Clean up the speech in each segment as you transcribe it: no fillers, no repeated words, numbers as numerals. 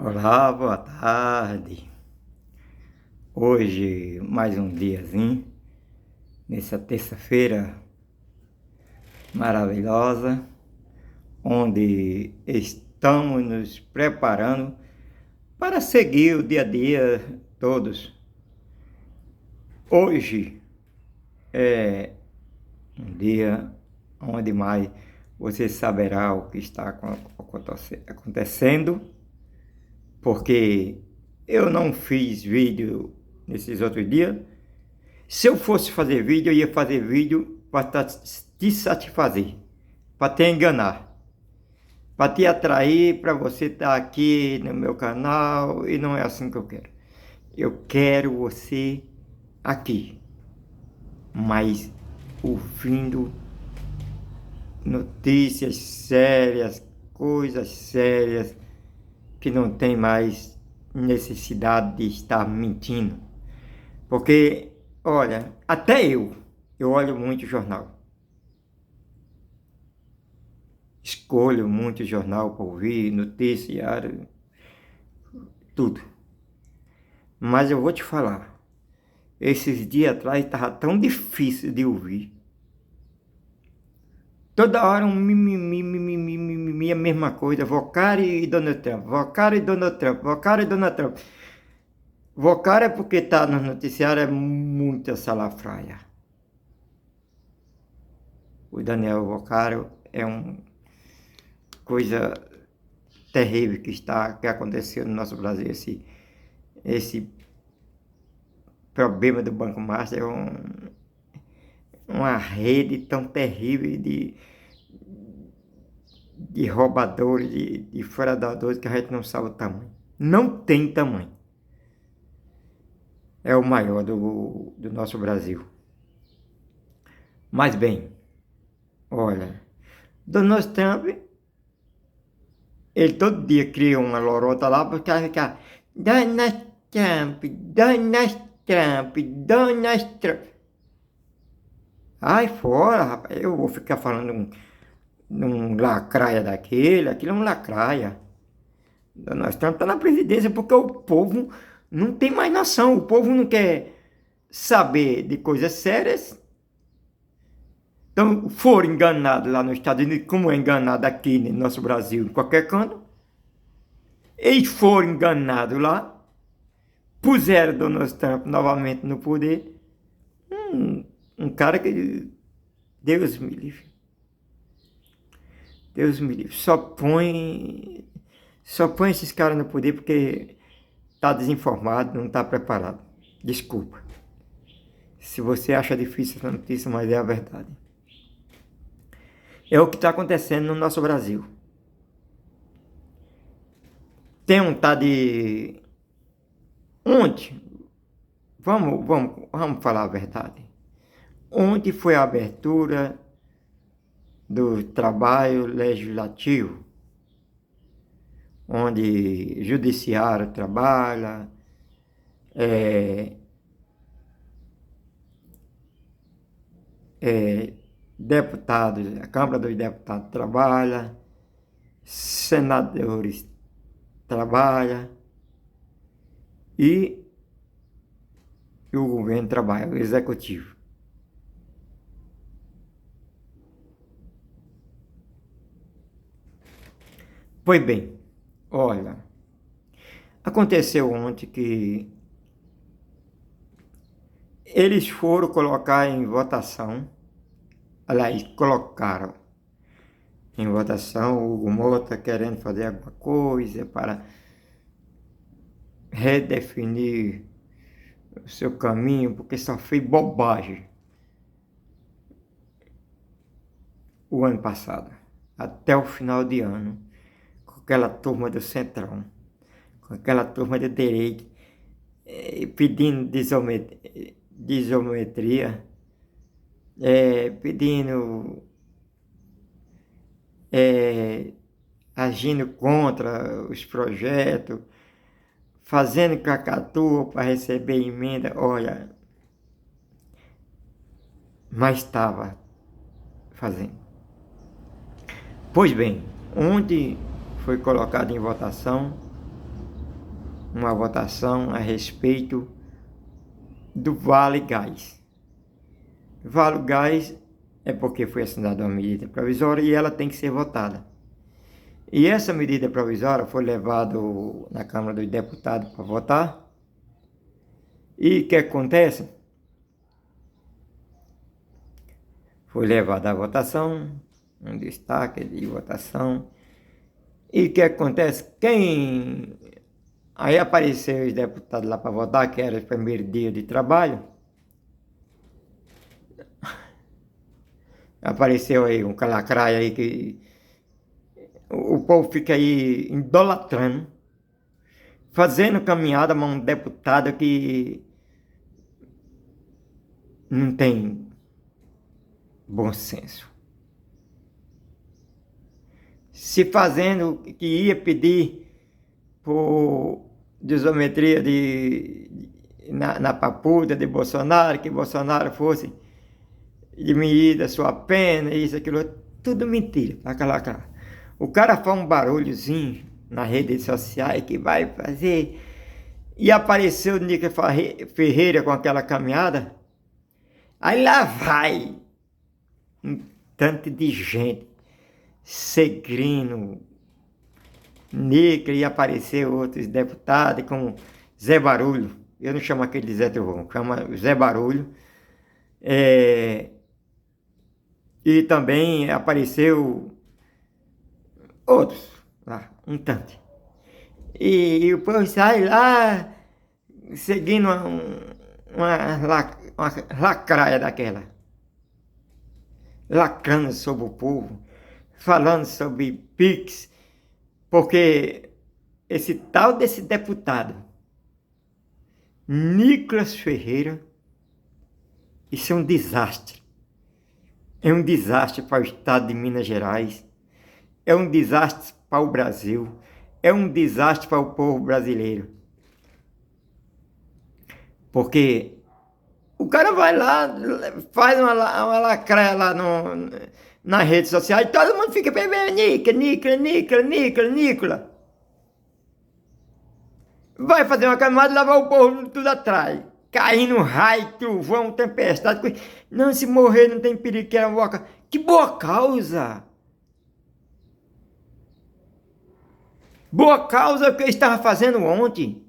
Olá, boa tarde. Hoje mais um diazinho, nessa terça-feira maravilhosa, onde estamos nos preparando para seguir o dia a dia todos. Hoje é um dia onde mais você saberá o que está acontecendo, porque eu não fiz vídeo nesses outros dias. Se eu fosse fazer vídeo, eu ia fazer vídeo para te satisfazer, para te enganar, para te atrair, para você estar aqui no meu canal, e não é assim que eu quero. Eu quero você aqui, mas ouvindo notícias sérias, coisas sérias, que não tem mais necessidade de estar mentindo. Porque, olha, até eu olho muito jornal. Escolho muito jornal para ouvir, noticiário, tudo. Mas eu vou te falar, esses dias atrás estava tão difícil de ouvir. Toda hora um mimimi, mimimi, mimimi, a mesma coisa. Vocari e Donald Trump, Vocari e Donald Trump, Vocari e Donald Trump. Vocari é porque está no noticiário, é muita salafraia. O Daniel Vocário é uma coisa terrível que aconteceu no nosso Brasil. Esse problema do Banco Master é uma rede tão terrível de roubadores, de fraudadores, que a gente não sabe o tamanho. Não tem tamanho. É o maior do nosso Brasil. Mas bem, olha, Donald Trump, ele todo dia cria uma lorota lá porque fica Donald Trump, Donald Trump, Donald Trump. Ai, fora, rapaz, eu vou ficar falando num lacraia daquele, aquilo é um lacraia. Donald Trump está na presidência porque o povo não tem mais noção, o povo não quer saber de coisas sérias. Então, foram enganados lá nos Estados Unidos, como é enganado aqui no nosso Brasil, em qualquer canto. Eles foram enganados lá, puseram Donald Trump novamente no poder. Um cara que, Deus me livre. Deus me livre. Só põe esses caras no poder porque está desinformado, não está preparado. Desculpa. Se você acha difícil essa notícia, mas é a verdade. É o que está acontecendo no nosso Brasil. Tem um tal de... Ontem, vamos falar a verdade. Ontem foi a abertura do trabalho legislativo, onde o judiciário trabalha, deputados, a Câmara dos Deputados trabalha, senadores trabalha e o governo trabalha, o executivo. Pois bem, olha, aconteceu ontem que eles foram colocar em votação, aliás, colocaram em votação o Hugo Mota querendo fazer alguma coisa para redefinir o seu caminho, porque só fez bobagem o ano passado, até o final de ano, com aquela turma do Centrão, com aquela turma de direita, pedindo desometria, pedindo, agindo contra os projetos, fazendo cacatua para receber emenda. Olha, mas estava fazendo. Pois bem, ontem foi colocado em votação uma votação a respeito do Vale Gás. Vale Gás é porque foi assinada uma medida provisória e ela tem que ser votada. E essa medida provisória foi levada na Câmara dos Deputados para votar. E o que acontece? Foi levada à votação, um destaque de votação. E o que acontece? Aí apareceu os deputados lá para votar, que era o primeiro dia de trabalho. Apareceu aí um calacraia aí que o povo fica aí idolatrando, fazendo caminhada a um deputado que não tem bom senso. Se fazendo que ia pedir por desometria na papuda de Bolsonaro, que Bolsonaro fosse diminuir a sua pena, isso, aquilo, tudo mentira, pra calacar. O cara faz um barulhozinho nas redes sociais que vai fazer, e apareceu o Nica Ferreira com aquela caminhada, aí lá vai um tanto de gente seguindo Nica, e apareceu outros deputados como Zé Barulho. Eu não chamo aquele de Zé Trovão, chama Zé Barulho. E também apareceu outros lá, um tanto. E o povo sai lá seguindo uma lacraia daquela, lacrando sobre o povo, falando sobre Pix, porque esse tal desse deputado, Nicolas Ferreira, isso é um desastre. É um desastre para o estado de Minas Gerais, é um desastre para o Brasil, é um desastre para o povo brasileiro. Porque o cara vai lá, faz uma lacraia lá nas redes sociais, e todo mundo fica bebendo Nicola. Vai fazer uma caminhada e levar o povo tudo atrás. Caindo raio, trovão, tempestade. Não, se morrer não tem perigo, que era uma boa. Que boa causa! Boa causa que eu estava fazendo ontem.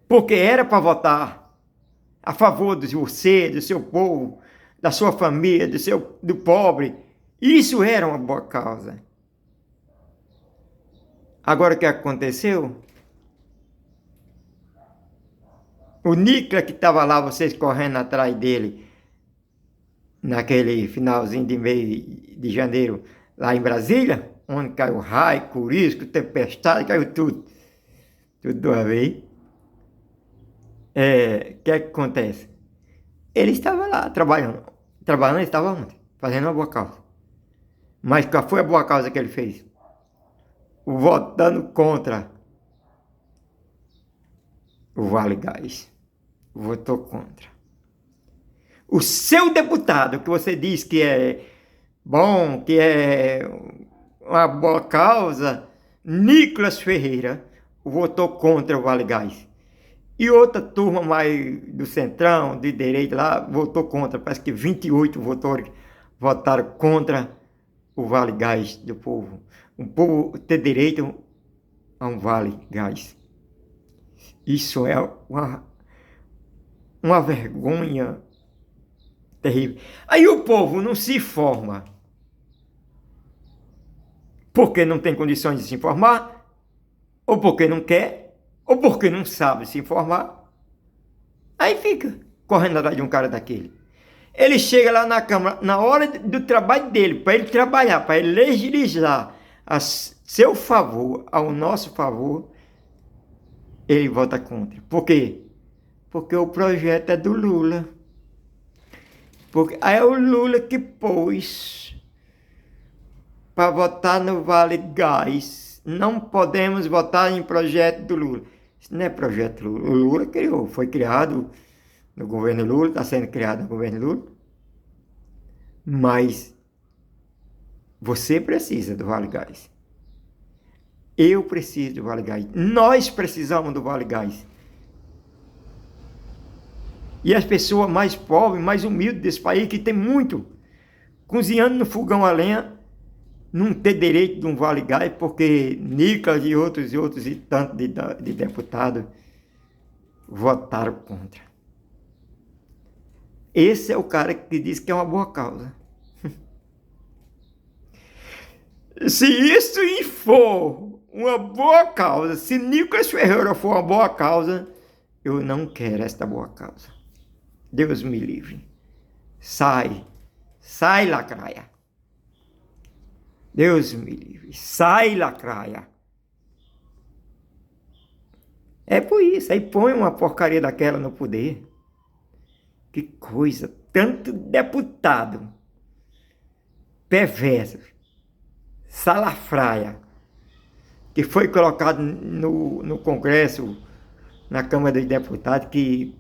Porque era para votar a favor de você, do seu povo, da sua família, do pobre. Isso era uma boa causa. Agora o que aconteceu? O Nicolas que estava lá, vocês correndo atrás dele, naquele finalzinho de mês de janeiro, lá em Brasília, onde caiu raio, curisco, tempestade, caiu tudo. Tudo de uma vez. O que acontece? Ele estava lá trabalhando. Trabalhando, ele estava onde? Fazendo uma boa causa. Mas qual foi a boa causa que ele fez? Votando contra o Vale Gás. Votou contra. O seu deputado, que você diz que é bom, que é uma boa causa, Nicolas Ferreira, votou contra o Vale Gás. E outra turma mais do centrão, de direita lá, votou contra. Parece que 28 votaram contra o Vale Gás do povo. O povo ter direito a um Vale Gás. Isso é uma vergonha terrível. Aí o povo não se informa porque não tem condições de se informar, ou porque não quer, ou porque não sabe se informar. Aí fica correndo atrás de um cara daquele. Ele chega lá na Câmara, na hora do trabalho dele, para ele trabalhar, para ele legislar a seu favor, ao nosso favor, ele vota contra. Por quê? Porque o projeto é do Lula. Porque aí é o Lula que pôs para votar no Vale Gás. Não podemos votar em projeto do Lula. Isso não é projeto Lula. O Lula criou, foi criado no governo Lula, está sendo criado no governo Lula. Mas você precisa do Vale Gás. Eu preciso do Vale Gás. Nós precisamos do Vale Gás. E as pessoas mais pobres, mais humildes desse país, que tem muito, cozinhando no fogão a lenha, não ter direito de um Vale Gás, porque Nicolas e outros e tantos de deputados votaram contra. Esse é o cara que diz que é uma boa causa. Se isso for uma boa causa, se Nicolas Ferreira for uma boa causa, eu não quero esta boa causa. Deus me livre. Sai lacraia. Deus me livre. Sai lacraia. É por isso, aí põe uma porcaria daquela no poder. Que coisa, tanto deputado perverso, salafraia, que foi colocado no Congresso, na Câmara dos Deputados, que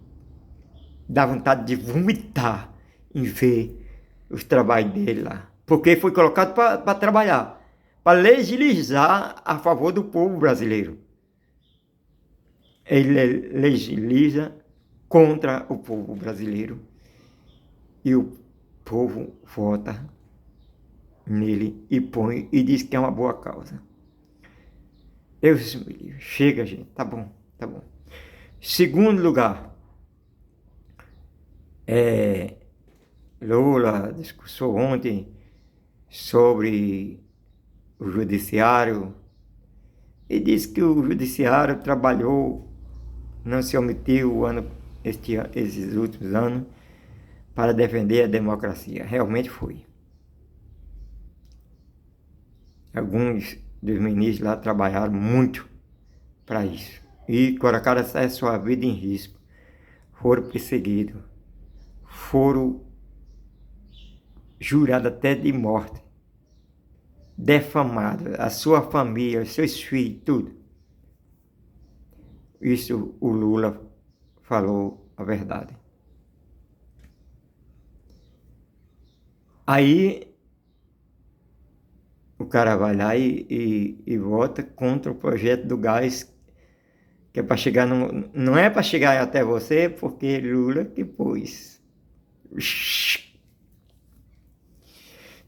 dá vontade de vomitar em ver os trabalhos dele lá. Porque foi colocado para trabalhar, para legislar a favor do povo brasileiro. Ele legisla contra o povo brasileiro e o povo vota nele e põe e diz que é uma boa causa. Deus me livre. Chega, gente. Tá bom. Segundo lugar, Lula discursou ontem sobre o judiciário e disse que o judiciário trabalhou, não se omitiu esses últimos anos para defender a democracia. Realmente foi. Alguns dos ministros lá trabalharam muito para isso e colocaram a sua vida em risco. Foram perseguidos, foram jurados até de morte, defamados, a sua família, os seus filhos, tudo. Isso o Lula falou a verdade. Aí o cara vai lá e vota contra o projeto do gás, que é para chegar não é para chegar até você, porque Lula que pôs.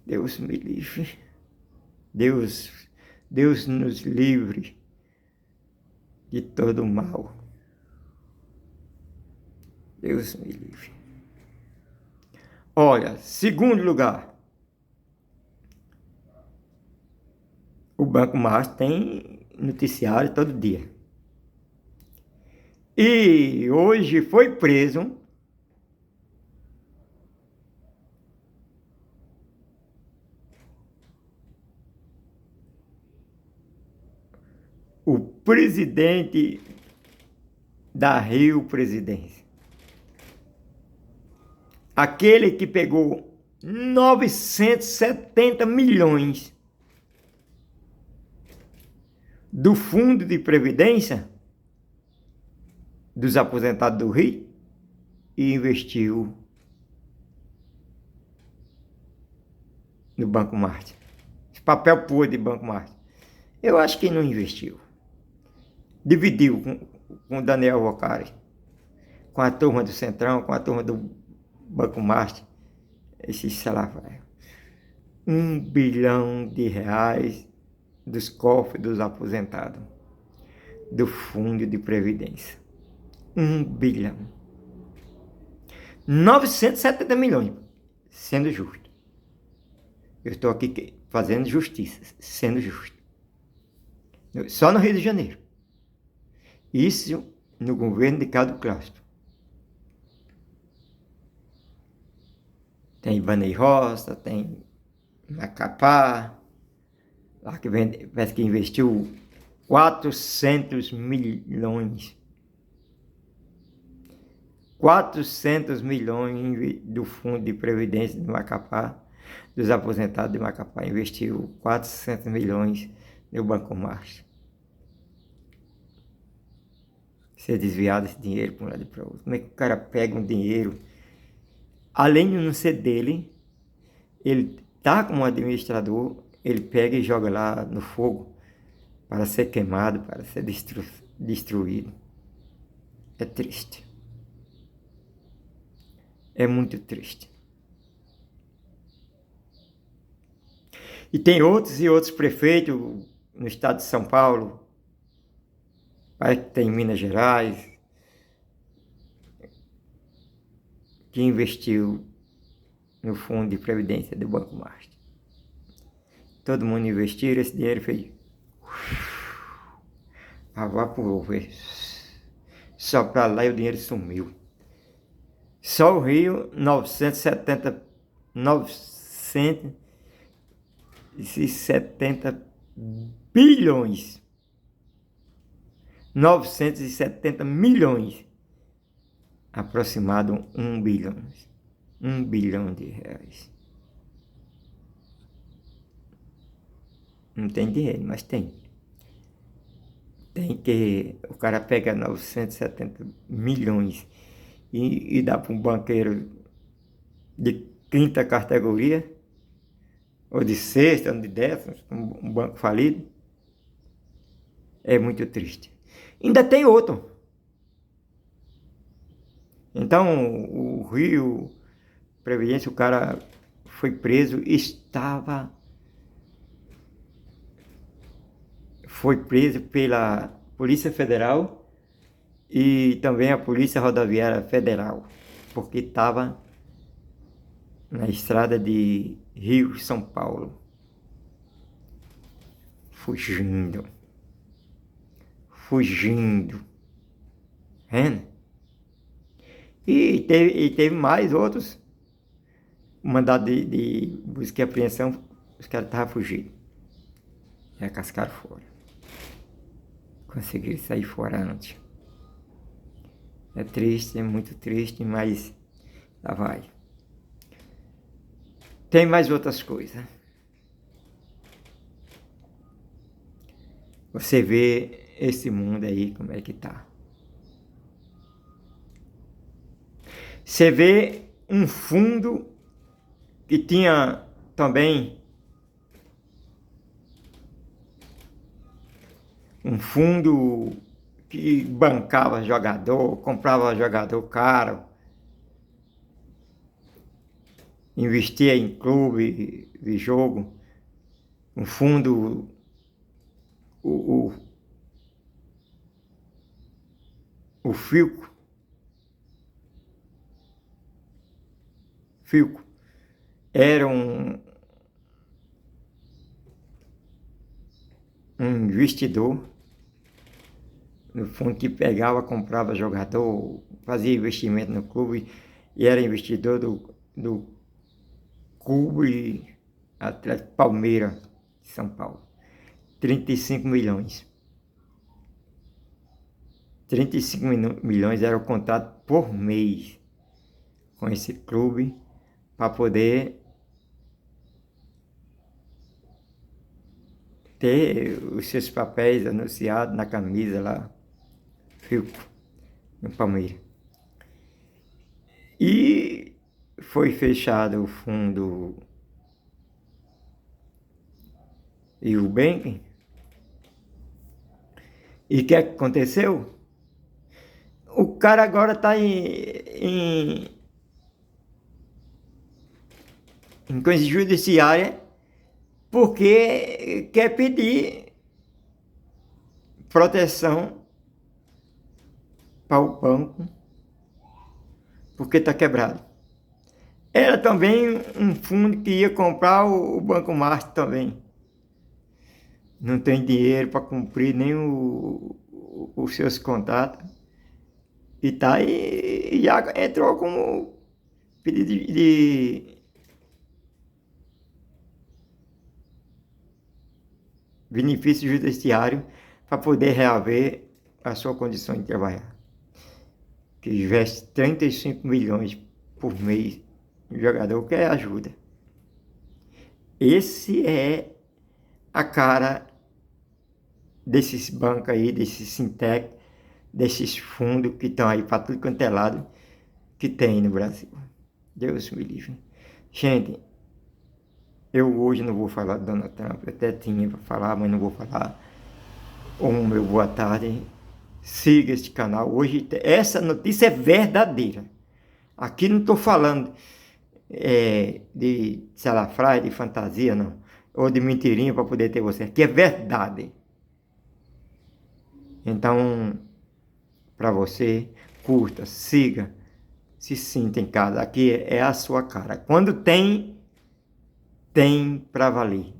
Deus me livre. Deus nos livre de todo mal. Deus me livre. Olha, segundo lugar, o Banco Márcio tem noticiário todo dia. E hoje foi preso o presidente da Rio Presidência. Aquele que pegou 970 milhões do Fundo de Previdência dos aposentados do Rio e investiu no Banco Márcio. Esse papel podre de Banco Márcio. Eu acho que não investiu. Dividiu com o Daniel Vocari, com a turma do Centrão, com a turma do Banco Márcio, esse salafrário. R$ 1 bilhão dos cofres dos aposentados, do Fundo de Previdência. 1 bilhão. 970 milhões, sendo justo. Eu estou aqui fazendo justiça, sendo justo. Só no Rio de Janeiro. Isso no governo de Cláudio Castro. Tem Ibanez Roça, tem Macapá, lá que parece que investiu 400 milhões. 400 milhões do Fundo de Previdência de Macapá, dos aposentados de Macapá, investiu 400 milhões no Banco Márcio. Ser desviado esse dinheiro para um lado e para o outro. Como é que o cara pega um dinheiro, além de não ser dele, ele tá como administrador, ele pega e joga lá no fogo para ser queimado, para ser destruído. É triste. É muito triste. E tem outros e outros prefeitos no estado de São Paulo, parece que tem em Minas Gerais, que investiu no fundo de previdência do Banco Master. Todo mundo investiu, esse dinheiro fez... evaporou, só para lá e o dinheiro sumiu. Só o Rio, 970 bilhões. 970 milhões. Aproximado 1 bilhão. 1 bilhão de reais. Não tem dinheiro, mas tem. Tem que... O cara pega 970 milhões e dá para um banqueiro de quinta categoria, ou de sexta, ou de décima, um banco falido. É muito triste. Ainda tem outro. Então, o Rio Previdência, o cara foi preso, foi preso pela Polícia Federal e também a Polícia Rodoviária Federal, porque estava na estrada de Rio-São Paulo, fugindo. Vendo? E teve mais outros mandado de busca e apreensão, os caras estavam fugindo. Já cascaram fora. Conseguiram sair fora antes. É triste, é muito triste, mas lá vai. Tem mais outras coisas. Você vê esse mundo aí, como é que tá. Você vê um fundo que tinha também um fundo que bancava jogador, comprava jogador caro, investia em clube de jogo, um fundo, o Filco, era um investidor, no fundo, que pegava, comprava jogador, fazia investimento no clube e era investidor do Clube Atlético Palmeiras de São Paulo. 35 milhões. 35 milhões era o contrato por mês com esse clube para poder ter os seus papéis anunciados na camisa lá, Filco, no Palmeiras. E foi fechado o fundo e o banking. E o que aconteceu? O cara agora está em coisa judiciária porque quer pedir proteção para o banco porque está quebrado. Era também um fundo que ia comprar o Banco Master também. Não tem dinheiro para cumprir nem os seus contratos. E tá aí, e já entrou como pedido de benefício judiciário para poder reaver a sua condição de trabalhar. Que investe 35 milhões por mês no jogador quer ajuda. Esse é a cara desses bancos aí, desses fintech, desses fundos que estão aí para tudo quanto é lado que tem no Brasil. Deus me livre. Gente, eu hoje não vou falar do Donald Trump, eu até tinha para falar, mas não vou falar. ou um meu boa tarde. Siga este canal. Hoje, essa notícia é verdadeira. Aqui não estou falando de salafrária, de fantasia, não. Ou de mentirinha para poder ter você. Aqui é verdade. Então, para você, curta, siga, se sinta em casa. Aqui é a sua cara. Quando tem para valer.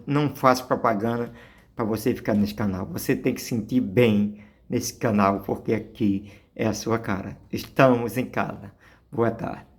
Não faço propaganda para você ficar nesse canal. Você tem que sentir bem nesse canal, porque aqui é a sua cara. Estamos em casa. Boa tarde.